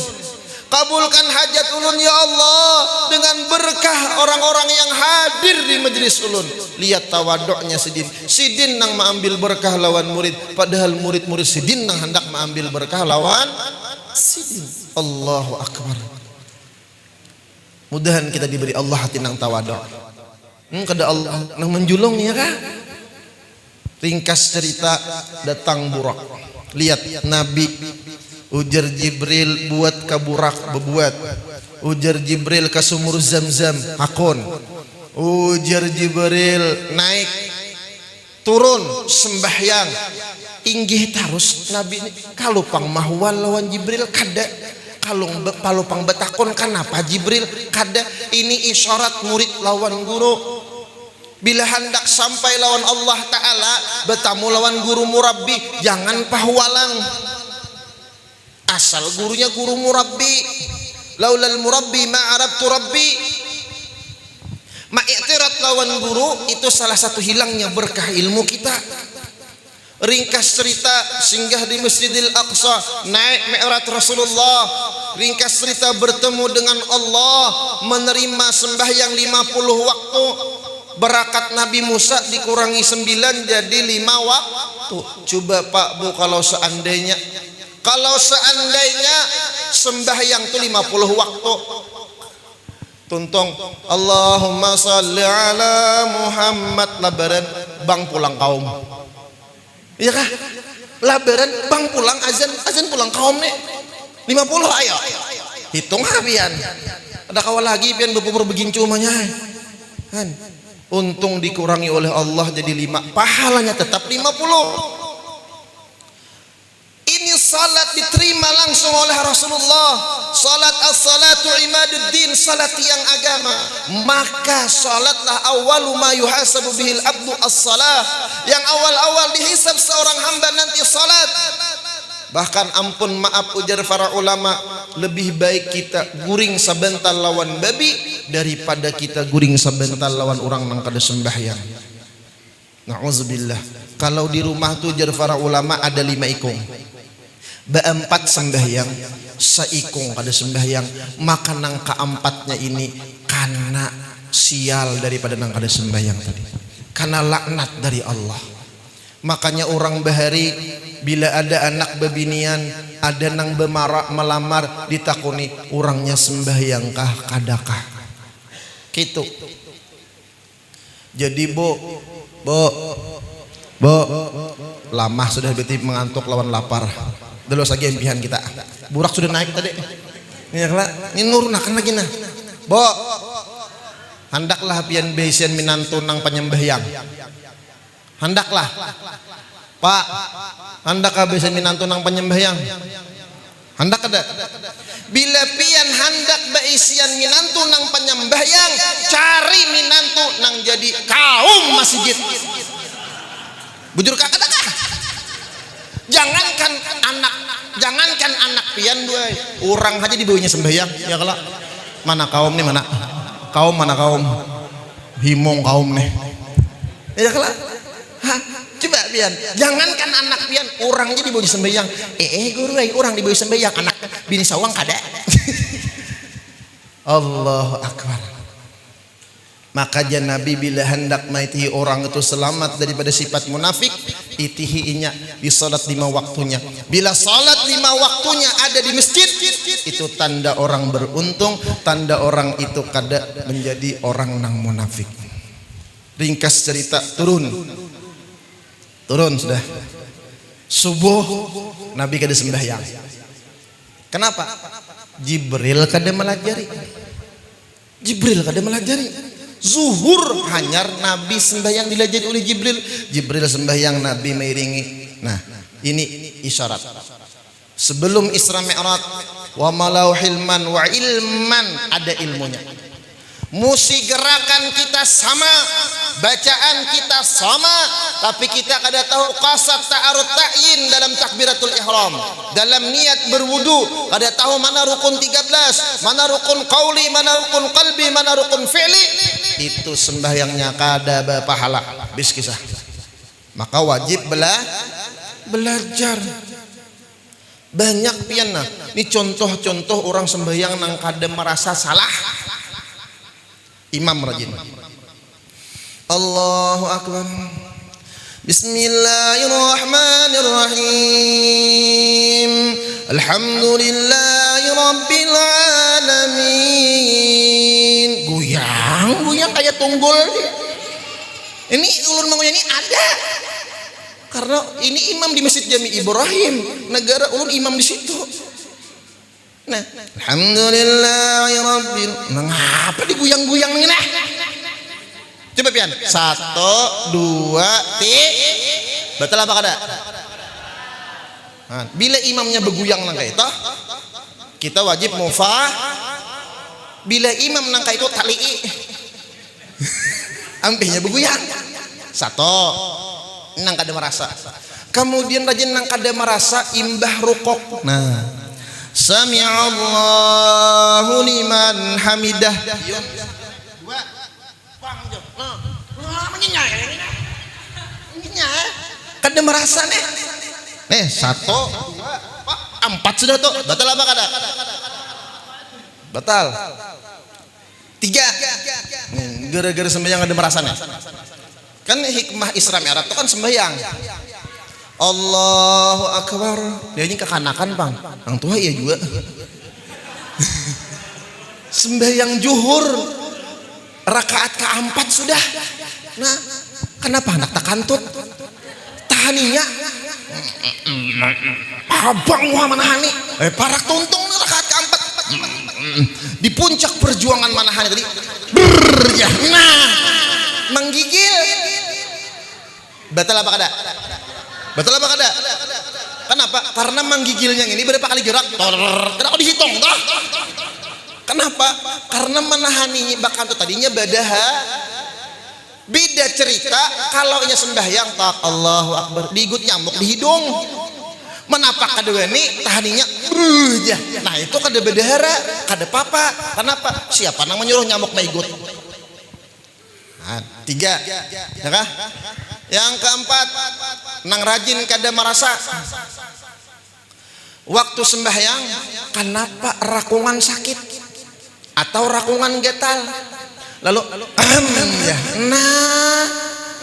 Kabulkan hajat ulun ya Allah dengan berkah orang-orang yang hadir di majelis ulun. Lihat tawaduknya Sidin. Sidin nang mengambil berkah lawan murid, padahal murid-murid Sidin nang hendak mengambil berkah lawan Sidin. Allahu akbar. Mudahan kita diberi Allah hati nang tawaduk. Kada Allah nang menjulung ya kah? Ringkas cerita, datang burak. Lihat Nabi, ujar Jibril buat ka burak bebuat. Ujar Jibril ke sumur Zam-Zam hakun. Ujar Jibril naik turun sembahyang. Inggih terus Nabi ini kalupang mahwal lawan Jibril kada. Kalupang betakon kenapa Jibril kada. Ini isyarat murid lawan guru. Bila hendak sampai lawan Allah Ta'ala, bertamu lawan guru murabbi, jangan pahwalang. Asal gurunya guru murabbi. Laulal murabbi ma'arabtu rabbi. Ma'iktirat lawan guru itu salah satu hilangnya berkah ilmu kita. Ringkas cerita, singgah di Masjidil Aqsa, naik Mi'raj Rasulullah. Ringkas cerita bertemu dengan Allah, menerima sembahyang 50 waktu. Berakat Nabi Musa dikurangi 9 jadi 5 waktu. Coba Pak Bu, kalau seandainya sembahyang itu 50 waktu, tuntong Allahumma salli ala Muhammad, labaran bang pulang kaum, iya kah? Labaran bang pulang, azan pulang kaum nih 50, ayo hitung habian. Ada kawal lagi pian bepupur begincu mahnya kan. Untung dikurangi oleh Allah jadi 5, pahalanya tetap 50. Ini salat diterima langsung oleh Rasulullah, salat as-salatu imaduddin, salat tiang agama. Maka salatlah awwalu ma yuhasabu bihil abdu as-salah, yang awal-awal dihisab seorang hamba nanti salat. Bahkan ampun maaf ujar para ulama, lebih baik kita guring sabental lawan babi daripada kita guring sabental lawan orang nang kada sembahyang. Na'udzubillah. Kalau di rumah tuh ujar para ulama ada 5 ikung, beempat sembahyang, seikung kada sembahyang, maka nang keempatnya ini karena sial daripada nang kada sembahyang tadi, karena laknat dari Allah. Makanya orang bahari bila ada anak bebinian, ada nang bemarak melamar, ditakuni orangnya sembahyang kah kadakah gitu. Jadi bo lama sudah berarti mengantuk lawan lapar. Dulu lagi impian kita. Burak sudah naik tadi. Ini nurunakan lagi nah. Bo, hendaklah pian besian minantu nang penyembahyang. Hendaklah. Pak, hendaklah besian minantu nang penyembahyang. Hendak ada. Bila pian hendak beisian minantu nang penyembahyang, cari minantu nang jadi kaum masjid. Bujur kakak kakak. Jangankan anak pian dua, orang aja dibawanya sembahyang. Ya kalau mana kaum nih, mana kaum himong kaum nih. Ya kalau coba pian, jangankan anak pian, orang aja dibawanya sembahyang. Guru orang dibawanya sembahyang, anak bini sawang kada. Allahu akbar. Maka Nabi bila hendak maitihi orang itu selamat daripada sifat munafik, itihi inya di salat 5 waktunya. Bila salat 5 waktunya ada di masjid, itu tanda orang beruntung, tanda orang itu kada menjadi orang nang munafik. Ringkas cerita, turun sudah subuh, Nabi kada sembahyang. Kenapa? Jibril kada melajari. Zuhur hanyar Nabi sembahyang dilajari oleh Jibril. Jibril sembahyang, Nabi mengiringi. Nah, ini isyarat. Sebelum Isra Mi'raj, wa malau hilman wa ilman, ada ilmunya. Musi gerakan kita sama, bacaan kita sama, tapi kita kada tahu qasad ta'arud ta'yin dalam takbiratul ihram, dalam niat berwudu, kada tahu mana rukun 13, mana rukun qauli, mana rukun qalbi, mana rukun fi'li. Itu sembahyangnya kada berpahala. Bis kisah. Maka wajib belajar. Banyak pian nah. Ini contoh-contoh orang sembahyang nang kada merasa salah. Imam rajin. Allahu akbar. Bismillahirrahmanirrahim. Alhamdulillahi rabbil alamin. Goyang kayak tunggul. Ini ulun mengoyang ini ada. Karena ini imam di Masjid Jami Ibrahim, negara ulun imam di situ. Nah, alhamdulillahi rabbil. Ngapa diguyang-guyang nih nah? Coba pian. 1, 2, 3. Betul apa kada? Nah, bila imamnya beguyang nang kayak itu, kita wajib mufah. Bila imam nang kayak itu tali'i. Ampihnya beguyang. 1, nang kada merasa. Kemudian rajin nang kada merasa imbah rukuk. Nah, Sami'allahu liman hamidah. 2. Kada merasa nih. 1, 2, 4 sudah tuh. Batal apa kada? Batal. 3. Gara-gara sembahyang ada merasa nih. Kan hikmah Isra Mi'raj itu kan sembahyang. Allahu akbar. Dia ini kekanakan bang. Yang tua ya juga. Sembahyang zuhur rakaat keempat sudah. Nah, kenapa anak tak kantut? Tahaninya. Abang wah manahani. Parak tuntung rakaat keempat. Di puncak perjuangan manahani tadi. Ya. Nah, menggigil. Batal apa kada? Betul apa kada? Kenapa? Kenapa? Karena menggigilnya ini berapa kali gerak? Kenapa dihitung? Toh? Kenapa? Karena menahani bahkan itu tadinya badaha. Beda cerita kalau nya sembahyang tak Allahu Akbar diigut nyamuk di hidung. Menapa kedua ini tahaninya ya. Nah itu kada bedahara, kada papa. Kenapa? Siapa nang menyuruh nyamuk maigut? Nah, 3, ya kah? Yang keempat, nang rajin kada merasa waktu sembahyang kenapa rakungan sakit atau rakungan getal? Lalu ya. Nah,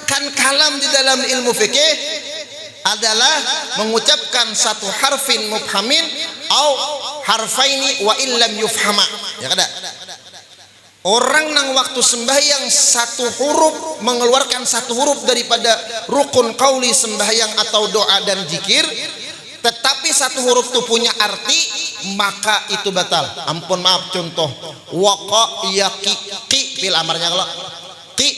kan kalam di dalam ilmu fikih adalah mengucapkan satu harfin mubhamin au harfaini wa illam yufhama. Ya kada? Orang nang waktu sembahyang satu huruf mengeluarkan satu huruf daripada rukun qauli sembahyang atau doa dan zikir, tetapi satu huruf itu punya arti, maka itu batal. Ampun maaf, contoh waqa yaqi fil amarnya kalau qi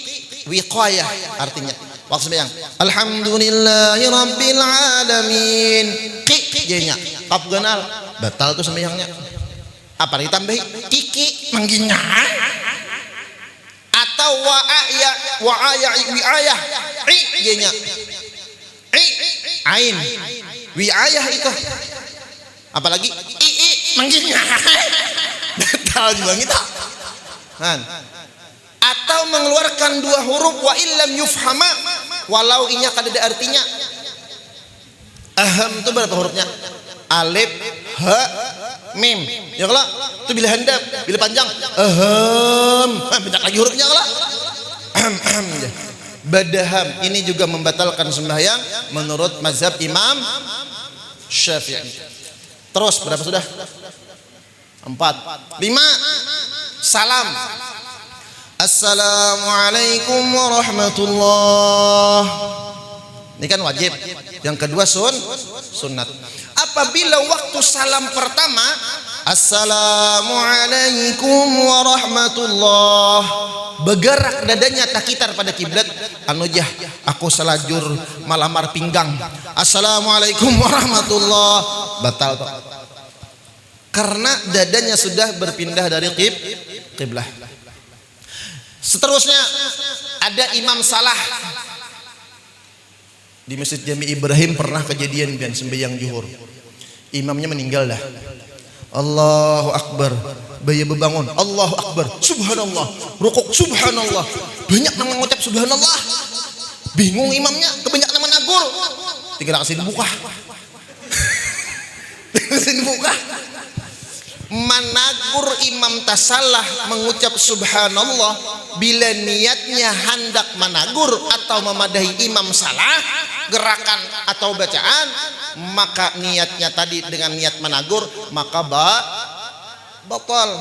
wiqayah artinya waktu sembahyang alhamdulillahi rabbil alamin qi nya kaf ganal batal tuh sembahyangnya. Apa ditambahi kiki mangginya atau wa'aya wi'ayah i nya i ain wi'ayah itu apalagi i mangginya batal juga gitu kan. Atau mengeluarkan dua huruf wa illam yufhama walau inya kada ada artinya. Aham itu berapa hurufnya? Alif, ha, mim. Ya kalau itu bila handap, bila panjang aham, banyak lagi hurufnya kalau. Badaham ini juga membatalkan sembahyang menurut mazhab Imam Syafi'i. Terus berapa sudah? 4. 5. Salam. Assalamualaikum warahmatullah. Ini kan wajib. Yang kedua sunnat. Apabila waktu salam pertama Assalamualaikum warahmatullah, bergerak dadanya takitar pada kiblat, anujah aku selajur malamar pinggang. Assalamualaikum warahmatullah, batal toh. Karena dadanya sudah berpindah dari kiblah. Seterusnya ada imam salah di Masjid Jami Ibrahim. Pernah kejadian dan sembahyang zuhur, imamnya meninggal dah. Allahu Akbar, bayi berbangun, Allahu Akbar, subhanallah, rukuk subhanallah, banyak yang mengucap subhanallah. Bingung imamnya, kebanyakan menagur, tinggal kasih dibuka. Managur imam tasalah mengucap subhanallah bila niatnya hendak managur atau memadahi imam salah gerakan atau bacaan, maka niatnya tadi dengan niat managur maka batal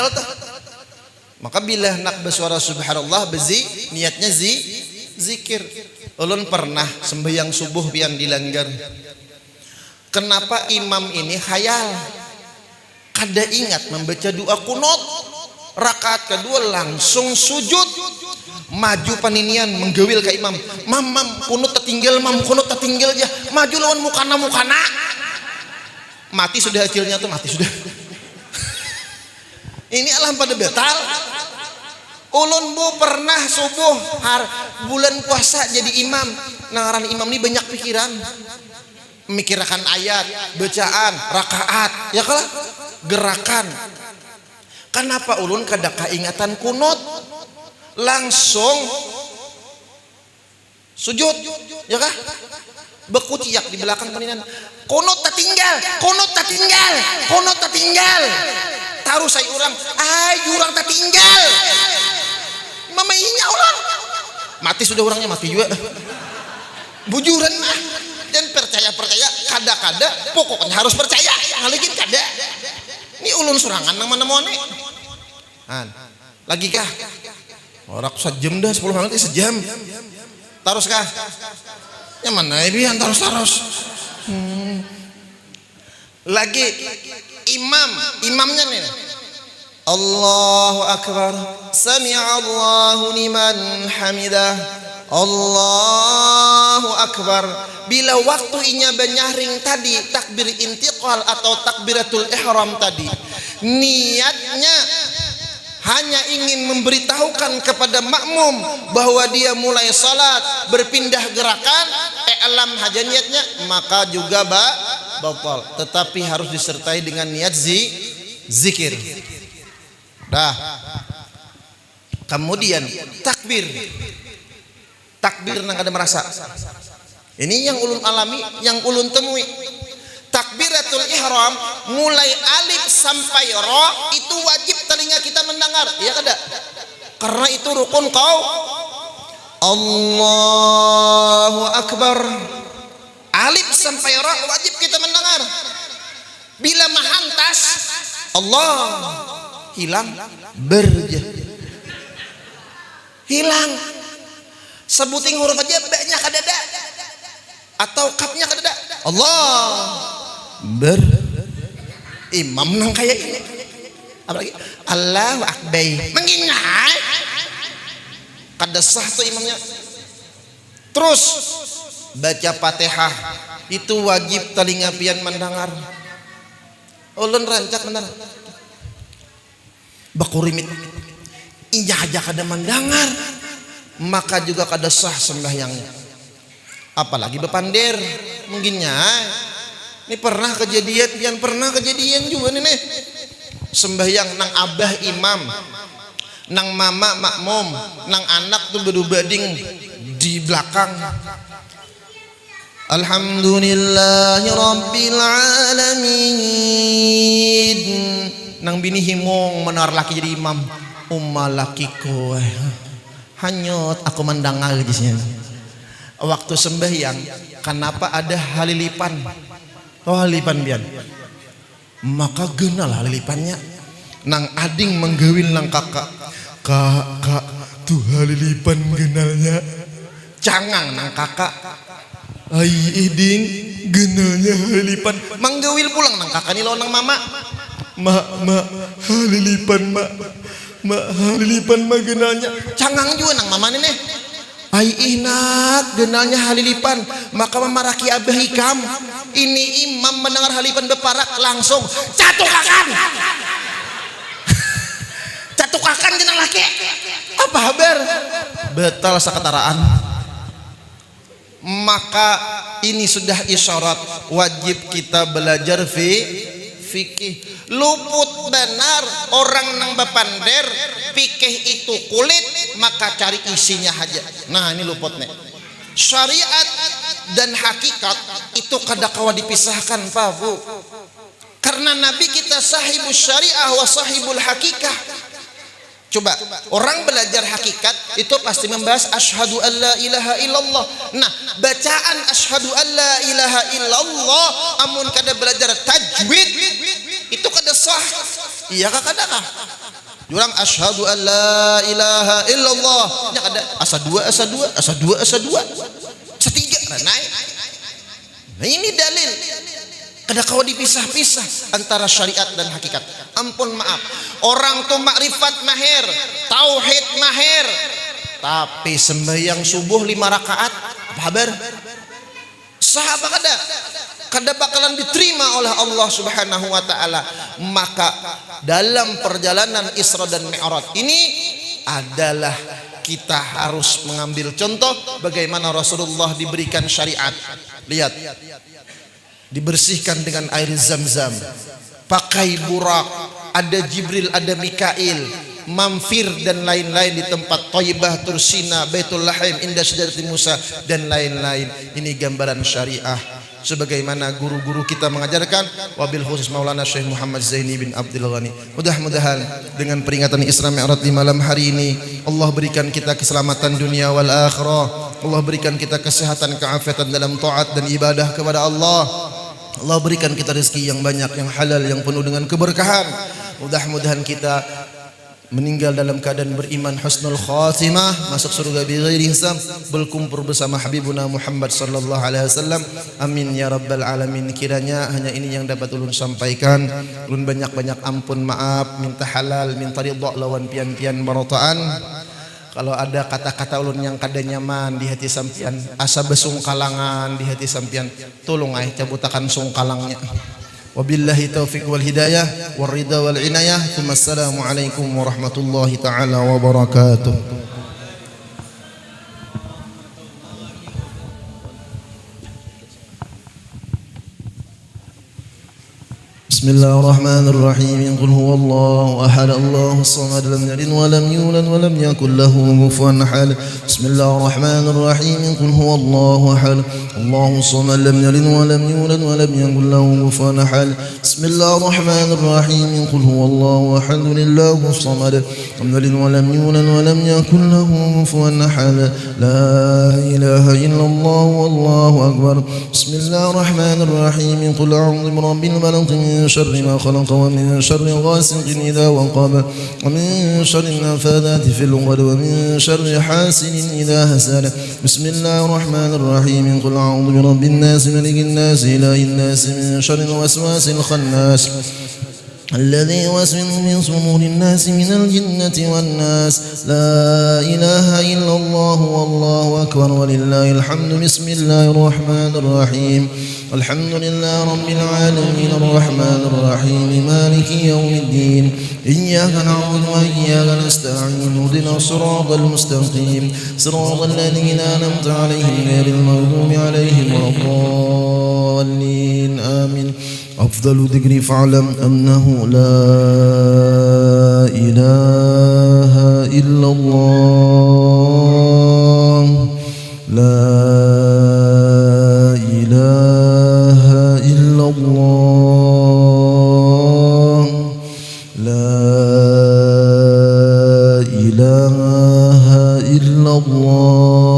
tuh. Maka bila nak bersuara subhanallah bezi niatnya zikir. Ulun pernah sembahyang subuh pian dilanggar. Kenapa imam ini khayal? Kada ingat membaca doa kunut. Rakaat kedua langsung sujud. Maju paninian menggewil ke imam. Mam kunut tertinggal, kunut tertinggal aja. Maju lawan mukana. Mati sudah hasilnya tuh, mati sudah. Ini alam pada betal. Ulun bu pernah subuh bulan puasa jadi imam. Nangaran imam ini banyak pikiran. Memikirkan ayat, bacaan, rakaat, ya kalah gerakan. Kenapa ulun kada kaingatan kunut? Langsung sujud, ya kah? Bekuciak di belakang paninan. Kunut tertinggal. Taruh saya orang, urang tertinggal. Mamainya orang. Mati sudah orangnya, mati juga. Bujuran mah. Dan percaya kada pokoknya harus percaya ngalikin kada. Ini ulun surangan nang mana mone lagi kah orang sejam dah 10 menit sejam terus kah yang mana ini terus lagi imamnya nih Allahu Akbar sami'allahu liman hamidah Allahu Akbar bila waktu inya benyaring tadi takbir intiqal atau takbiratul ihram tadi, niatnya hanya ingin memberitahukan kepada makmum bahwa dia mulai salat, berpindah gerakan, i'lam haja niatnya, maka juga batal, tetapi harus disertai dengan niat zikir. Dah. Kemudian takbir nang ada merasa. Ini yang ulun alami, yang ulun temui. Takbiratul ihram mulai alif sampai ra itu wajib telinga kita mendengar, ya kada? Karena itu rukun Allahu akbar. Alif sampai ra wajib kita mendengar. Bila mahantas Allah hilang hilang. Sebuting huruf aja ba-nya kadada atau kafnya kadada. Allah imam nang kayak ini. Apalagi Allahu akbar. Mengingat kada sah tuh imamnya. Terus baca Fatihah itu wajib telinga pian mendengar. Ulun rancak benar. Bakurimit inya aja kada mendengar, maka juga kada sah sembahyangnya. Apalagi bepandir mungkinnya. Ini pernah kejadian juga nih. Sembahyang nang abah imam, nang mama makmum, nang anak tuh bedubading di belakang. Alhamdulillahi rabbil alamin. Nang bini himong menar laki jadi imam. Lakiku hanyut aku mendengar di sini. Waktu sembahyang kenapa ada halilipan? Oh halilipan bian. Maka genal halilipannya. Nang ading menggawil nang kakak. Kakak tuh halilipan genalnya. Cangang nang kakak. Ai iding genalnya halilipan. Menggawil pulang nang kakak ni lawan nang mama. Mak halilipan mak. Halilipan mah genalnya cangang juga nang mama nih. Ai inak genalnya halilipan, maka memaraki abah hikam. Ini imam mendengar halipan beparak langsung catukakan. Catukakan jenang laki. Apa kabar? Betal sakataraan. Maka ini sudah isyarat wajib kita belajar fikih. Luput benar orang nang bapander fikih itu kulit, maka cari isinya aja. Nah ini luput nih. Syariat dan hakikat itu kada kawa dipisahkan Pak Bu. Karena Nabi kita sahibus syariah wa sahibul hakikah. Coba orang belajar hakikat itu pasti membahas asyhadu an la ilaha illallah. Nah, bacaan asyhadu an la ilaha illallah amun kada belajar tajwid itu kada sah. Iya kah kada kah? Jurang asyhadu an la ilaha illallah. Nya kada asa dua. Setiga naik. Nah ini dalil. Kada kau dipisah-pisah antara syariat dan hakikat. Ampun maaf, orang tuh makrifat mahir, tauhid mahir, tapi sembahyang subuh 5 rakaat apa kabar? Sah apa kada? Kada bakalan diterima oleh Allah Subhanahu wa taala. Maka dalam perjalanan Isra dan Mi'raj ini adalah kita harus mengambil contoh bagaimana Rasulullah diberikan syariat. Lihat, dibersihkan dengan air zam-zam, pakai burak, ada Jibril, ada Mikail, Mamfir dan lain-lain di tempat Thayyibah, Tursina, Baitul Lahim, Indah Syajaratul Musa dan lain-lain. Ini gambaran syariah sebagaimana guru-guru kita mengajarkan, wabil khusus Maulana Syekh Muhammad Zaini bin Abdul Ghani. Mudah-mudahan dengan peringatan Isra Mi'raj di malam hari ini Allah berikan kita keselamatan dunia wal akhirah. Allah berikan kita kesehatan, keafiatan dalam taat dan ibadah kepada Allah. Allah berikan kita rezeki yang banyak, yang halal, yang penuh dengan keberkahan. Mudah-mudahan kita meninggal dalam keadaan beriman, husnul khatimah, masuk surga bighairi hisab, berkumpul bersama Habibuna Muhammad sallallahu alaihi wasallam. Amin ya rabbal alamin. Kiranya hanya ini yang dapat ulun sampaikan. Ulun banyak-banyak ampun maaf, minta halal, minta ridha lawan pian-pian marataan. Kalau ada kata-kata ulun yang kada nyaman di hati sampian, asa besungkalangan di hati sampian, tolong ai cabutakan sungkalangnya. Wabillahi taufiq wal hidayah wal ridha wal inayah. Assalamu alaikum warahmatullahi taala wabarakatuh. بسم الله الرحمن الرحيم قل هو الله أحد الله الصمد لم يلد ولم يولد ولم يكن له كفوا أحد بسم الله الرحمن الرحيم قل هو الله أحد الله الصمد لم يلد ولم يولد ولم يكن له كفوا أحد بسم الله الرحمن الرحيم قل هو الله أحد لله الصمد لم يلد ولم يولد ولم يكن له كفوا أحد لا إله إلا الله والله أكبر بسم الله الرحمن الرحيم قل أعوذ برب الفلق من شر ما خلق ومن شر غاسق إذا وقب ومن شر النفاثات في العقد ومن شر حاسد إذا حسد بسم الله الرحمن الرحيم قل أعوذ برب الناس ملك الناس إله الناس من شر الوسواس الخناس الذي يوسوس من صدور الناس من الجنة والناس لا إله إلا الله والله أكبر ولله الحمد بسم الله الرحمن الرحيم الحمد لله رب العالمين الرحمن الرحيم مالك يوم الدين إياك نعبد وإياك نستعين اهدنا الصراط المستقيم صراط الذين أنعمت عليهم غير المغضوب عليهم ولا الضالين آمين أفضل ذكر فاعلم أنه لا إله إلا الله لا إله إلا الله لا إله إلا الله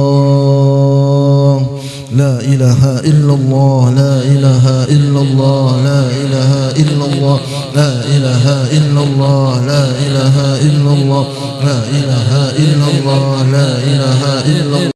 لا إله إلا الله لا إله إلا الله لا إله إلا الله لا إله إلا الله لا إله إلا الله لا إله إلا الله لا إله إلا الله